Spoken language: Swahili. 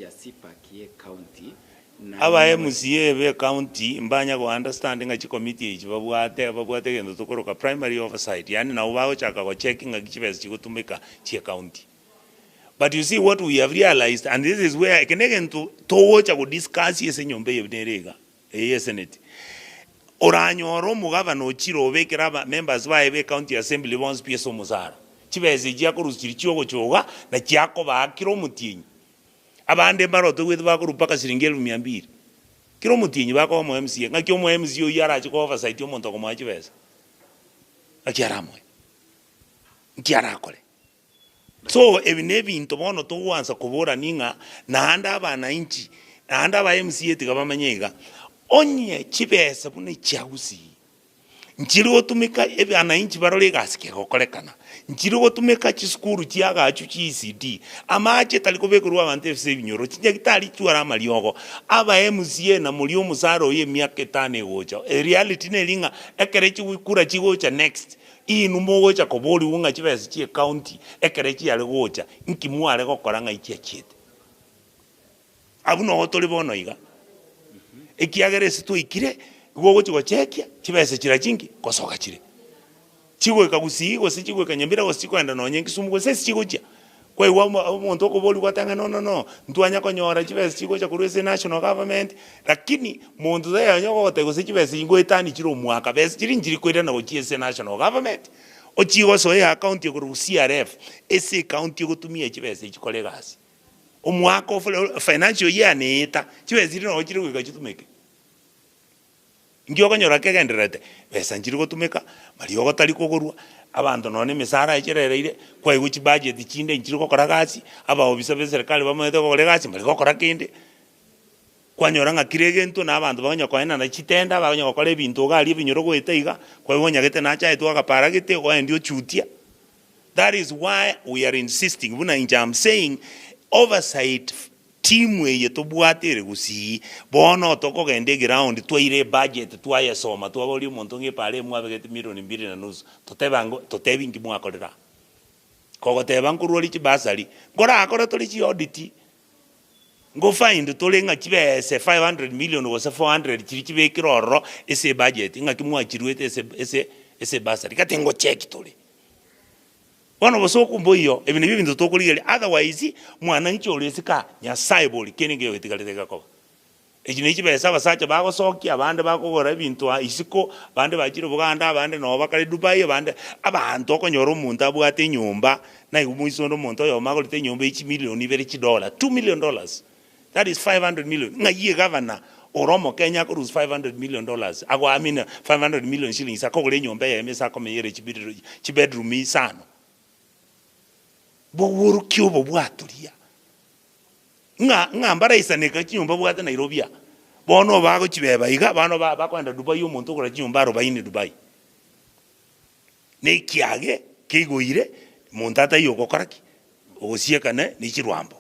yasipakie county aba MCA be county mbanya go understanding a committee each babwate gendo tukoroka primary oversight yani na ubao chaka go checking a chibes chigutumika chi county. But you see what we have realized, and this is where I can again to watch go discuss yes nyombe yebnerega senate oranyoro mugavana ochiro obekera members ba ebe county assembly once pieso muzara chibeze jya kurukiri cyogo cyoga na cyako bakiro mutinyi abande baroto gwe bakurupaka siringelo 200 kiro mutinyi bako mu MCA ngakyo mu MCA yarachi ko oversight yo monto ko mwachibeza akiaramwe nkiarakole. So ebinebintu bono tuwanza kubura ninga na anda abana inchi na anda ba MCA tigabamanyega onye chibesa bune chagusi nchiri otumika ebana inchi barole gasike gokorekana nchiri otumika chiskuru chiaga achu chi ECD amache talikobekurwa abantu FC binyoro chinya gitali twara maliogo aba MCA na mulio musaro ye miaka 5 gocha reality ne linga ekerechi wikura chigocha next inu mogocha koboli wunga chibesa chi county ekerechi yale gocha nkimwale gokora nga ichi chete abuno otoli bono iga ekiagere situ ikire gogo chigo chekia chibese chira chingi kosoka chire chigo ikagusigo si chigo kanyambira gosiko enda no nyengi sumugo sesi chigo cha kwa iwa omuntu okoboli kwatanga no ntwanya konyora chibese chigo cha kurwese national government lakini muntu za yanyo gote se chibese ingo etani chiro mwaka bese chiri njiri kwenda na gochiese national government ochigo so ya account yo ku CRF ese account yo gutumia chibese chikole gasi omwaka of financial year neta chibese no chiri kugachitumeke ngyo kanyora kegenderete besa njiri gotumeka mali ogotari kogorwa abantu none misara echerereire kwa iguchi budget chinde njiri gokora gasi aba obisa be serikali bamwete gokora gasi mali gokora kinde kwanyora nga kiregento na abantu banya kwaena na chitenda banya gokora ebintu gali binyoro goeteiga kwa igonya gete na cha etu agapara gete kwa ndio chutia. That is why we are insisting buna I'm saying oversight team we yetobwatere gusi bono toko gende ground twaire budget twaye soma twaboli umuntu nge pale mwabegete milioni 2.5 totebingi mwakorera kogo tebankurwali chibasari ngora akora toli chi audit ngo find tolenga chibese 500 million was 400 chibekiroro ese budget ngakimwachirwete ese basari katengo check toli wana bosoku mboyo ebine bibintu tokuligere otherwise mwana nchorezika nyasaye boli kenenge yotigaleteka ko ejine chibesa basacha bagosokia abande bakogora ebintu isiko bande bachiro Buganda abande no bakale Dubai abande abantu okonyora omuntu abwate nyumba na igumuiso ndo muntu yo magolite nyumba $1 million $2 million. That is 500 million ngaye governor Oromo Kenya ko $500 million agwa amina 500 million shillings akogole nyumba ya emesa komeyere chibedroom isano bowuru kyobo bwatulia nga mbara isaneka chinyumba bwata Nairobi bono bago chibeba iga bano bakwenda Dubai umuntu okora chinyumba 40 Dubai ne kiage kigoire muntu atayoko koraki ogosiekane ni chirwambo